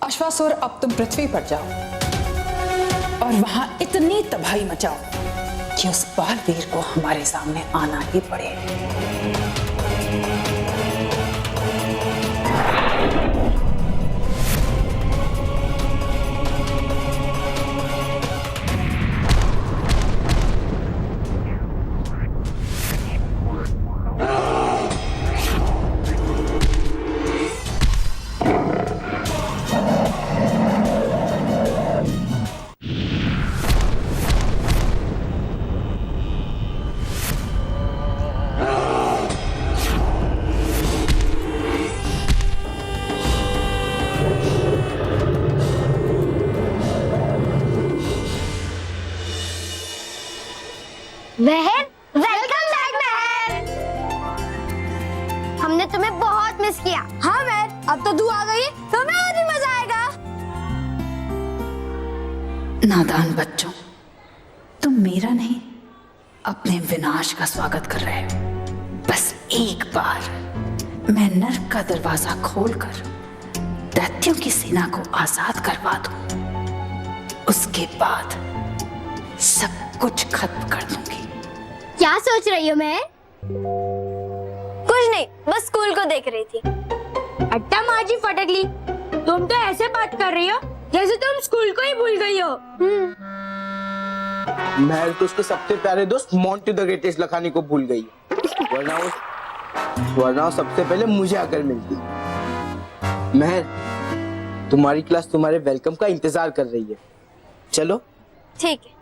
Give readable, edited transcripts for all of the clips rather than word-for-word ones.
अश्वासुर, अब तुम पृथ्वी पर जाओ और वहां इतनी तबाही मचाओ कि उस बालवीर को हमारे सामने आना ही पड़े। महर, वेलकम बैक महर। हमने तुम्हें बहुत मिस किया। हाँ महर, अब तो तू आ गई तो हमें और भी मजा आएगा। नादान बच्चों, तुम मेरा नहीं अपने विनाश का स्वागत कर रहे हो। बस एक बार मैं नर्क का दरवाजा खोलकर दैत्यों की सेना को आजाद करवा दूं, उसके बाद सब कुछ खत्म कर दूंगी। क्या सोच रही हो मैं? कुछ नहीं, बस स्कूल को देख रही थी। अट्टा माजी फटकली, तुम तो ऐसे बात कर रही हो जैसे तुम स्कूल को ही भूल गई हो। महर तो उसके सबसे प्यारे दोस्त मोंटी द ग्रेटेस्ट लखानी को भूल गई, वरना सबसे पहले मुझे आकर मिलती। महर, तुम्हारी क्लास तुम्हारे वेलकम का इंतजार कर रही है। चलो ठीक है।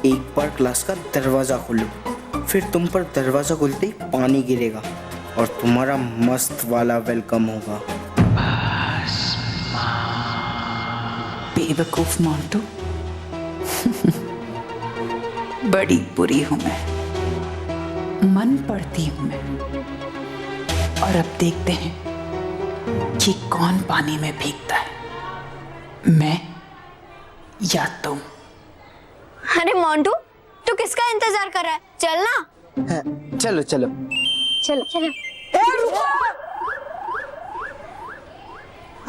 एक बार क्लास का दरवाजा खोलो, फिर तुम पर दरवाजा खुलते ही पानी गिरेगा और तुम्हारा मस्त वाला वेलकम होगा। बेवकूफ मोंटू, बड़ी बुरी हूं मैं, मन पड़ती हूं मैं। और अब देखते हैं कि कौन पानी में भीगता है, मैं या तुम। अरे मोंटू, तू किसका इंतजार कर रहा है? चल ना। हाँ, चलो चलो चलो चलो।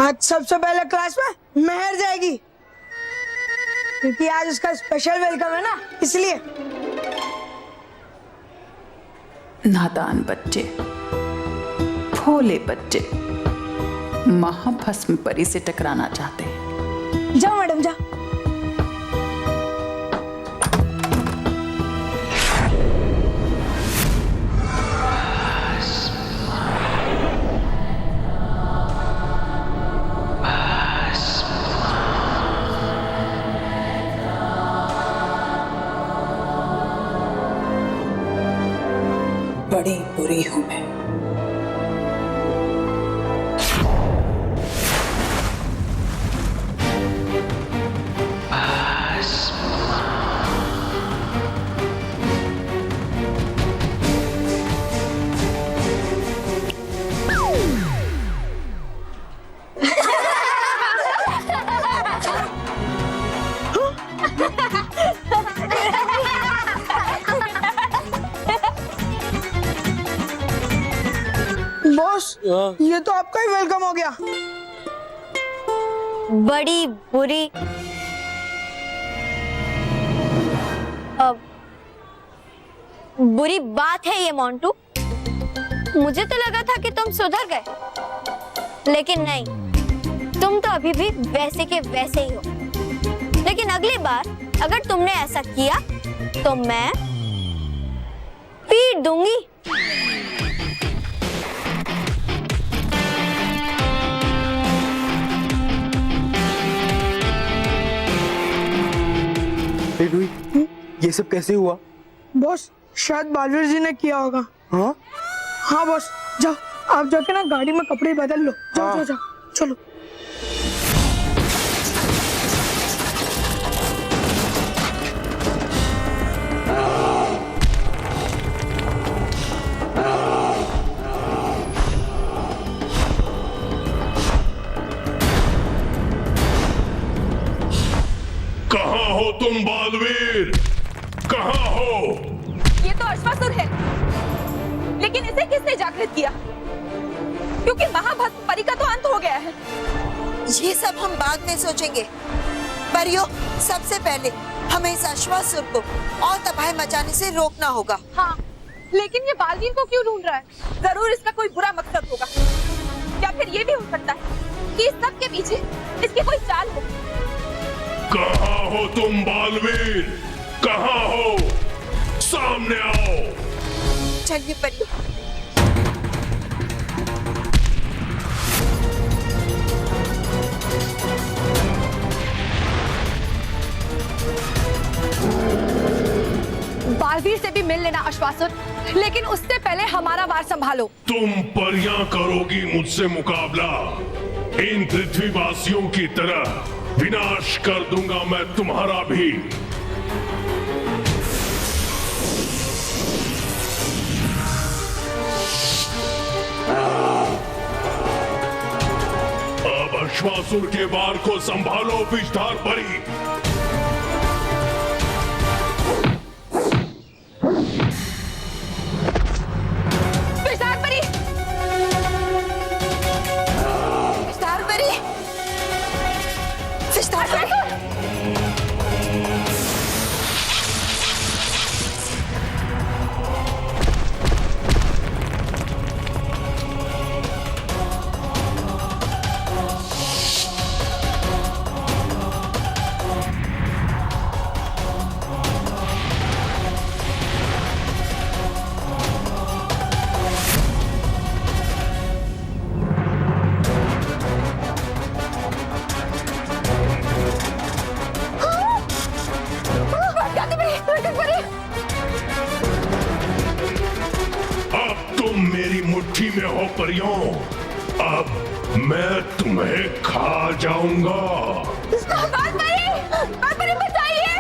आज सबसे पहले क्लास में महर जाएगी, क्योंकि आज उसका स्पेशल वेलकम है ना, इसलिए। नादान बच्चे, भोले बच्चे, महाभस्म परी से टकराना चाहते हैं। जाओ मैडम जाओ। बड़ी बुरी हूं मैं। बॉस, ये तो आपका ही वेलकम हो गया। बड़ी बुरी बुरी बात है ये मोंटू। मुझे तो लगा था कि तुम सुधर गए, लेकिन नहीं, तुम तो अभी भी वैसे के वैसे ही हो। लेकिन अगली बार अगर तुमने ऐसा किया तो मैं पीट दूंगी। ये सब कैसे हुआ? बॉस, शायद बालवीर जी ने किया होगा। हाँ हाँ बॉस, जाओ आप जाके ना गाड़ी में कपड़े बदल लो। जाओ जाओ जाओ, चलो। कहाँ हो तुम बालवीर? कहाँ हो? ये तो अश्वासुर है, लेकिन इसे किसने जागृत किया? क्योंकि महाभस्म परी का तो अंत हो गया है। ये सब हम बाद में सोचेंगे। परियो, सबसे पहले हमें इस अश्वासुर को और तबाही मचाने से रोकना होगा। हाँ, लेकिन ये बालवीर को क्यों ढूंढ रहा है? जरूर इसका कोई बुरा मकसद होगा, या फिर ये भी हो सकता है कि इस सब के पीछे इसकी कोई चाल हो। कहाँ हो तुम बालवीर? कहाँ हो? सामने आओ। चलिए परियो। बालवीर से भी मिल लेना अश्वासुर, लेकिन उससे पहले हमारा वार संभालो। तुम परियां करोगी मुझसे मुकाबला। इन पृथ्वीवासियों की तरह विनाश कर दूंगा मैं तुम्हारा भी। अब अश्वासुर के वार को संभालो विषधार परी। में हो परियों, अब मैं तुम्हें खा जाऊंगा। बालपरी बचाइए।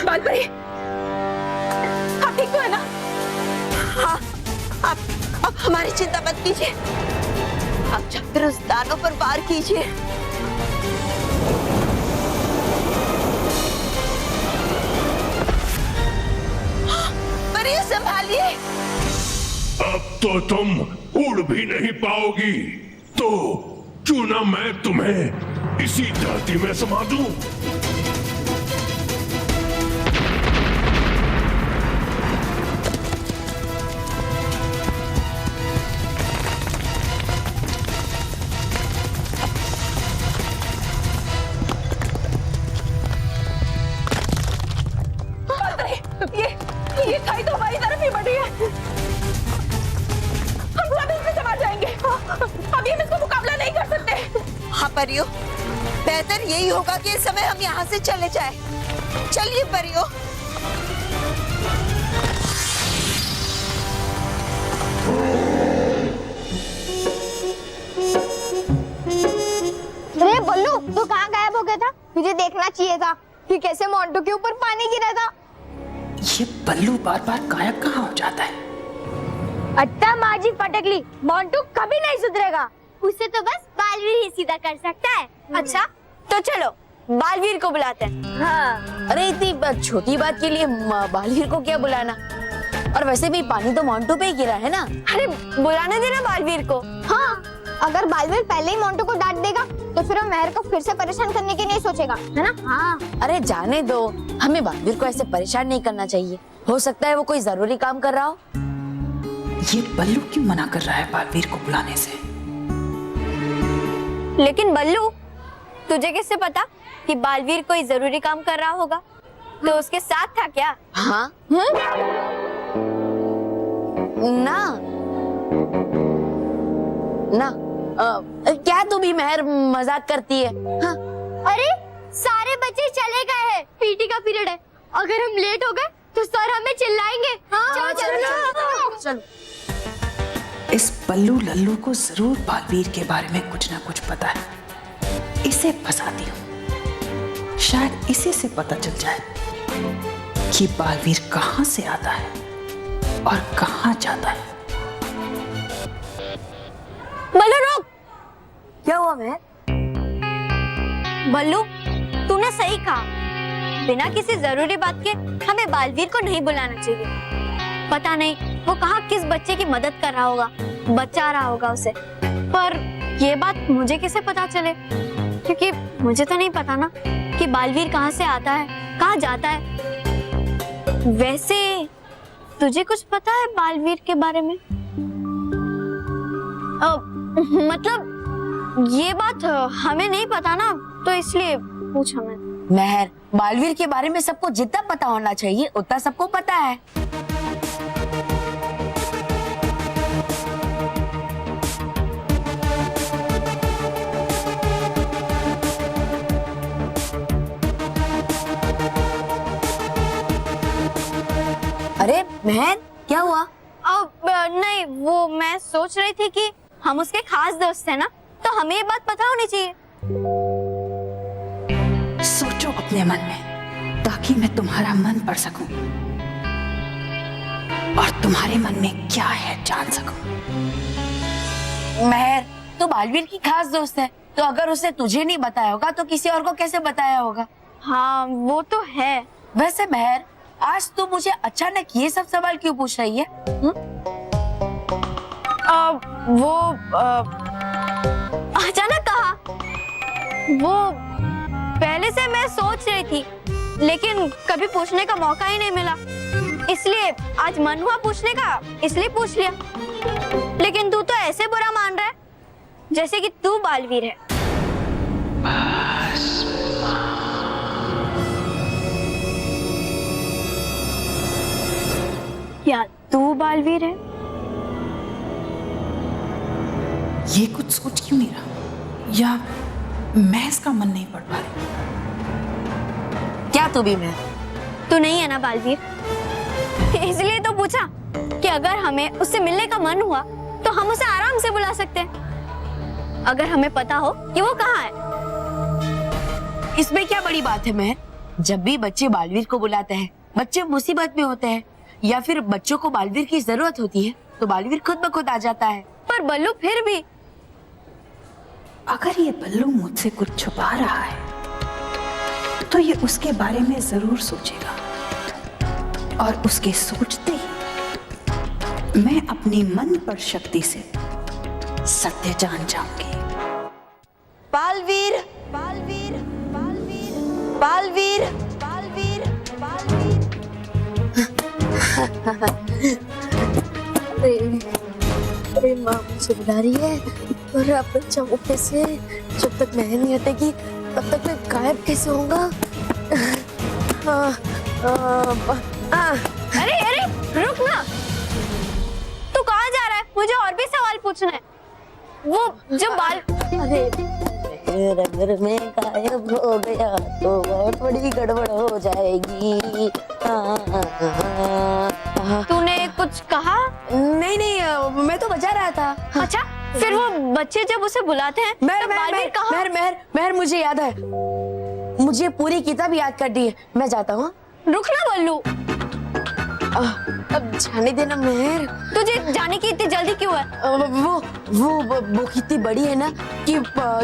बालपरी, आप ठीक तो है ना? हाँ, आप हमारी चिंता मत कीजिए। आप जाकर उस दानव पर वार कीजिए। परियो, संभालिए। अब तो तुम उड़ भी नहीं पाओगी, तो क्यों ना मैं तुम्हें इसी धरती में समा दूं। ये खाई तो हमारी तरफ ही बढ़ी है। हम सब इसमें समा जाएंगे। अभी हम इसको मुकाबला नहीं कर सकते। हाँ परियो, बेहतर यही होगा कि इस समय हम यहाँ से चले जाएं। चलिए परियो। अरे बल्लू, तू कहाँ गायब हो गया था? मुझे देखना चाहिए था कि कैसे मोंटू के ऊपर पानी गिरा था। ये बल्लू बार बार गायब कहाँ हो जाता है? अट्टा माजी फटकली, मोंटू कभी नहीं सुधरेगा। उसे तो बस बालवीर ही सीधा कर सकता है। अच्छा, तो चलो बालवीर को बुलाते हैं। हाँ। अरे इतनी छोटी बात के लिए बालवीर को क्या बुलाना? और वैसे भी पानी तो मोंटू पे ही गिरा है ना। अरे बुलाने देना बालवीर को। हाँ, अगर बालवीर पहले ही मोंटू को डांट देगा तो फिर वो मेहर को फिर से परेशान करने के लिए सोचेगा, है ना? हाँ। अरे जाने दो, हमें बालवीर को ऐसे परेशान नहीं करना चाहिए। हो सकता है वो कोई जरूरी काम कर रहा हो। ये बल्लू क्यों मना कर रहा है बालवीर को बुलाने से? लेकिन बल्लू, तुझे किससे पता कि बालवीर कोई जरूरी काम कर रहा होगा? तो उसके साथ था क्या? हाँ? ना क्या तू भी मेहर मजाक करती है? हाँ? अरे सारे बच्चे चले गए हैं, पीटी का पीरियड है। अगर हम लेट हो गए तो सर हमें चिल्लाएंगे। हाँ, चलो। इस बल्लू लल्लू को जरूर बालवीर के बारे में कुछ ना कुछ पता है। इसे फंसाती हूँ। शायद इसी से पता चल जाए कि बालवीर कहां से आता है और कहां जाता है। बल्लू रुक। क्या हुआ मैं? बल्लू तूने सही कहा, बिना किसी जरूरी बात के हमें बालवीर को नहीं बुलाना चाहिए। पता नहीं वो कहाँ किस बच्चे की मदद कर रहा होगा, बचा रहा होगा उसे। पर ये बात मुझे कैसे पता चले, क्योंकि मुझे तो नहीं पता ना कि बालवीर कहाँ से आता है, कहाँ जाता है। वैसे तुझे कुछ पता है बालवीर के बारे में? मतलब ये बात हमें नहीं पता ना, तो इसलिए पूछा मैंने। महर, बालवीर के बारे में सबको जितना पता होना चाहिए उतना सबको पता है। अरे महर, क्या हुआ? नहीं, वो मैं सोच रही थी कि हम उसके खास दोस्त हैं ना, तो हमें ये बात पता होनी चाहिए। सोचो अपने मन में, ताकि मैं तुम्हारा मन पढ़ सकूं और तुम्हारे मन में क्या है जान सकूं। महर, तो बालवीर की खास दोस्त है, तो अगर उसे तुझे नहीं बताया होगा तो किसी और को कैसे बताया होगा? हाँ वो तो है। वैसे महर, आज तू मुझे अचानक ये सब सवाल क्यों पूछ रही है? वो अचानक कहा, वो पहले से मैं सोच रही थी, लेकिन कभी पूछने का मौका ही नहीं मिला, इसलिए आज मन हुआ पूछने का, इसलिए पूछ लिया। लेकिन तू तो ऐसे बुरा मान रहा है जैसे कि तू बालवीर है। क्या तू बालवीर है? ये कुछ सोच क्यों नहीं रहा, या मैं इसका मन नहीं पढ़ पा रही। क्या तू भी मैं? तू नहीं है ना बालवीर, इसलिए तो पूछा कि अगर हमें उससे मिलने का मन हुआ तो हम उसे आराम से बुला सकते हैं, अगर हमें पता हो कि वो कहाँ है। इसमें क्या बड़ी बात है महर? जब भी बच्चे बालवीर को बुलाते हैं, बच्चे मुसीबत में होते हैं या फिर बच्चों को बालवीर की जरूरत होती है, तो बालवीर खुद ब खुद आ जाता है। पर बल्लू फिर भी, अगर ये बल्लू मुझसे कुछ छुपा रहा है तो ये उसके बारे में जरूर सोचेगा, और उसके सोचते ही मैं अपनी मन पर शक्ति से सत्य जान जाऊंगी। बालवीर, बालवीर, बालवीर, बालवीर, बालवीर, बालवीर। अरे माँ मुझे बुला रही है, और अब बच्चा कैसे, जब तक मैं नहीं हटेगी तब तक मैं गायब कैसे होऊंगा? अरे अरे रुक ना, तू कहाँ जा रहा है? मुझे और भी सवाल पूछना है। वो जो बाल, अरे अगर मैं गायब हो गया तो बहुत बड़ी गड़बड़ हो जाएगी। तूने कुछ कहा? नहीं नहीं, मैं तो बजा रहा था। अच्छा, फिर वो बच्चे जब उसे बुलाते हैं महर, तब बालवीर कहाँ? महर, महर, महर, मुझे याद है, मुझे पूरी किताब याद कर दी है, मैं जाता हूँ। रुक ना बल्लू, अब जाने देना महर। तुझे जाने की इतनी जल्दी क्यों है? वो कितनी बड़ी है ना कि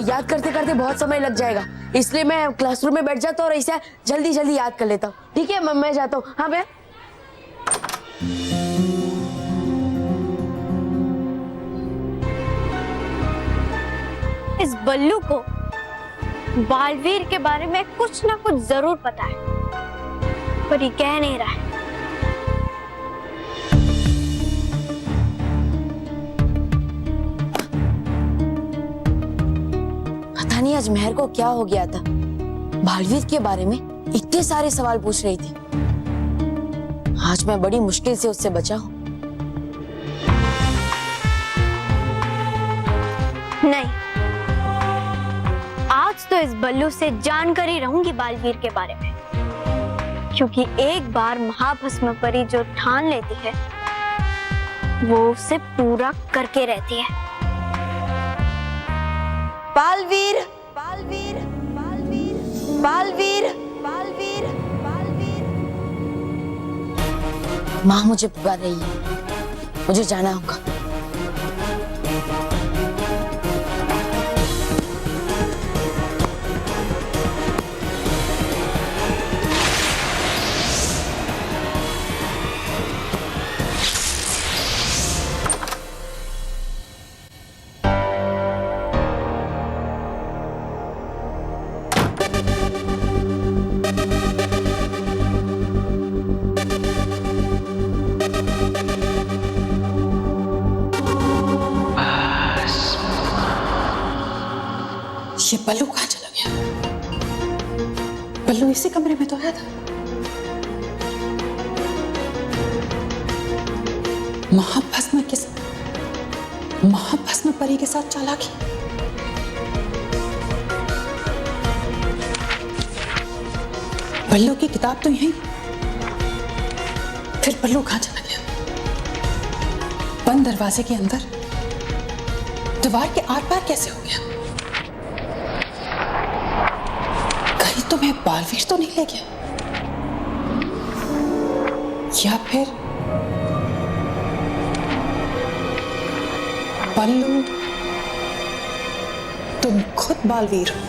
याद करते करते बहुत समय लग जाएगा, इसलिए मैं क्लासरूम में बैठ जाता हूँ और इसे जल्दी जल्दी याद कर लेता हूँ। ठीक है, मैं जाता हूँ। हाँ मैं इस बल्लू को बालवीर के बारे में कुछ ना कुछ जरूर पता है, पर ये कह नहीं रहा है। पता नहीं आज महर को क्या हो गया था, बालवीर के बारे में इतने सारे सवाल पूछ रही थी। आज मैं बड़ी मुश्किल से उससे बचा हूँ। नहीं, आज तो इस बल्लू से जानकर ही रहूंगी बालवीर के बारे में, क्योंकि एक बार महाभस्म परी जो ठान लेती है वो उसे पूरा करके रहती है। बालवीर, बालवीर, बालवीर, बालवीर, माँ मुझे पुकार रही है, मुझे जाना होगा। ये पल्लू कहाँ चला गया? पल्लू इसी कमरे में तो आया था। महाभस्म परी के साथ चालाकी। पल्लू की किताब तो यहीं, फिर पल्लू कहाँ चला गया? बंद दरवाजे के अंदर, दीवार के आर पार कैसे हो गया? तुम्हें बालवीर तो नहीं ले गया? या फिर पल्लू तुम खुद बालवीर हो?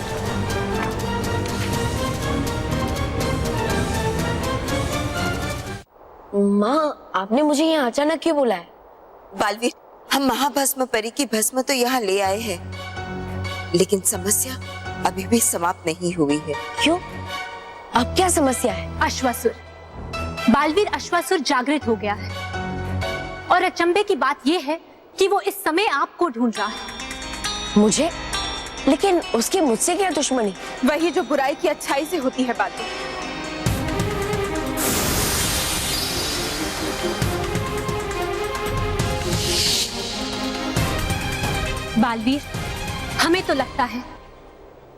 माँ, आपने मुझे यहाँ अचानक क्यों बुलाया? बालवीर, हम महाभस्म परी की भस्म तो यहाँ ले आए हैं, लेकिन समस्या अभी भी समाप्त नहीं हुई है। क्यों? अब क्या समस्या है? अश्वासुर, बालवीर अश्वासुर जागृत हो गया है और अचंभे की बात यह है कि वो इस समय आपको ढूंढ रहा है। मुझे? लेकिन उसकी मुझसे क्या दुश्मनी? वही जो बुराई की अच्छाई से होती है बालवीर। बालवीर, हमें तो लगता है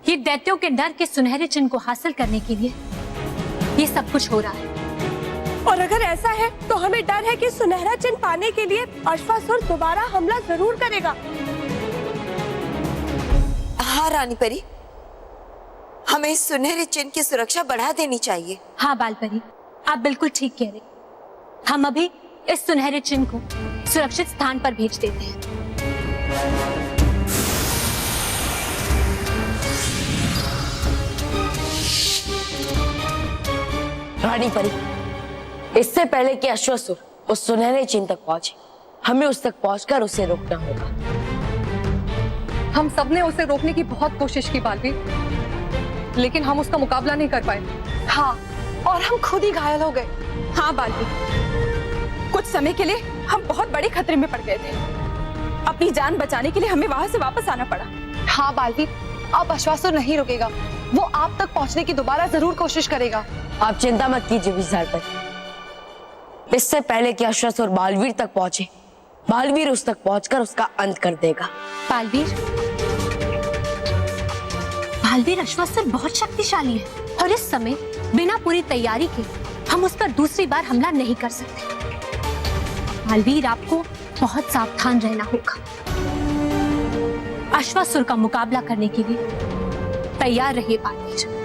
ये दैत्यों के डर के सुनहरे चिन्ह को हासिल करने के लिए ये सब कुछ हो रहा है। और अगर ऐसा है तो हमें डर है कि सुनहरा चिन्ह पाने के लिए अश्वासुर दोबारा हमला जरूर करेगा। हाँ रानी परी, हमें इस सुनहरे चिन्ह की सुरक्षा बढ़ा देनी चाहिए। हाँ बालपरी, आप बिल्कुल ठीक कह रहे। हम अभी इस सुनहरे चिन्ह को सुरक्षित स्थान पर भेज देते हैं। रानी परी, इससे पहले कि अश्वासुर उस सुनहरे चिन्ह तक पहुंचे, हमें उस तक पहुंचकर उसे रोकना होगा। हम सबने उसे रोकने की बहुत कोशिश की बालवीर, लेकिन हम उसका मुकाबला नहीं कर पाए। हाँ, और हम खुद ही घायल हो गए। हाँ बालवीर, कुछ समय के लिए हम बहुत बड़े खतरे में पड़ गए थे। अपनी जान बचाने के लिए हमें वहां से वापस आना पड़ा। हाँ बालवीर, अब अश्वासुर नहीं रुकेगा, वो आप तक पहुंचने की दोबारा जरूर कोशिश करेगा। आप चिंता मत कीजिए विशाल परी, इससे पहले कि अश्वासुर बालवीर तक पहुंचे, बालवीर उस तक पहुंचकर उसका अंत कर देगा। बालवीर अश्वासुर बहुत शक्तिशाली है और इस समय बिना पूरी तैयारी के हम उस पर दूसरी बार हमला नहीं कर सकते। बालवीर, आपको बहुत सावधान रहना होगा। अश्वासुर का मुकाबला करने के लिए तैयार रहिए बालवीर।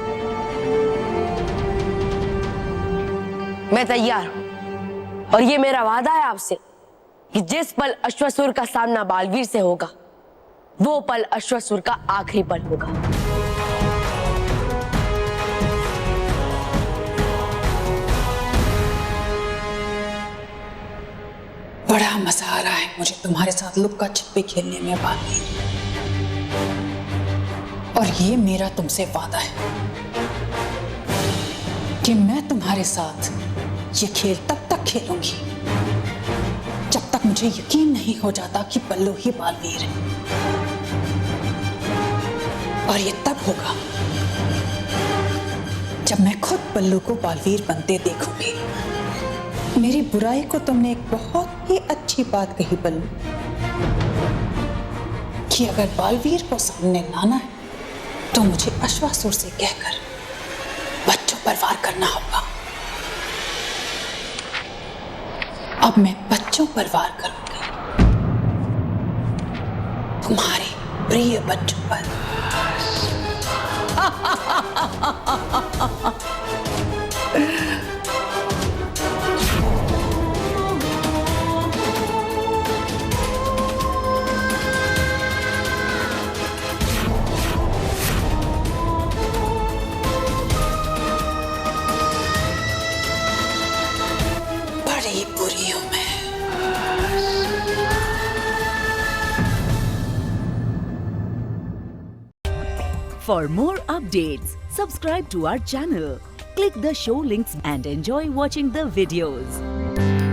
मैं तैयार हूं और ये मेरा वादा है आपसे कि जिस पल अश्वासुर का सामना बालवीर से होगा, वो पल अश्वासुर का आखिरी पल होगा। बड़ा मजा आ रहा है मुझे तुम्हारे साथ लुक्का छिपी खेलने में बालवीर, और ये मेरा तुमसे वादा है कि मैं तुम्हारे साथ ये खेल तब तक खेलूंगी जब तक मुझे यकीन नहीं हो जाता कि पल्लू ही बालवीर है। और ये तब होगा जब मैं खुद पल्लू को बालवीर बनते देखूंगी। मेरी बुराई को तुमने एक बहुत ही अच्छी बात कही पल्लू, कि अगर बालवीर को सामने लाना है तो मुझे अश्वासुर से कहकर बच्चों पर वार करना होगा। अब मैं बच्चों पर वार करूंगी, तुम्हारे प्रिय बच्चों पर। For more updates, subscribe to our channel, click the show links and enjoy watching the videos.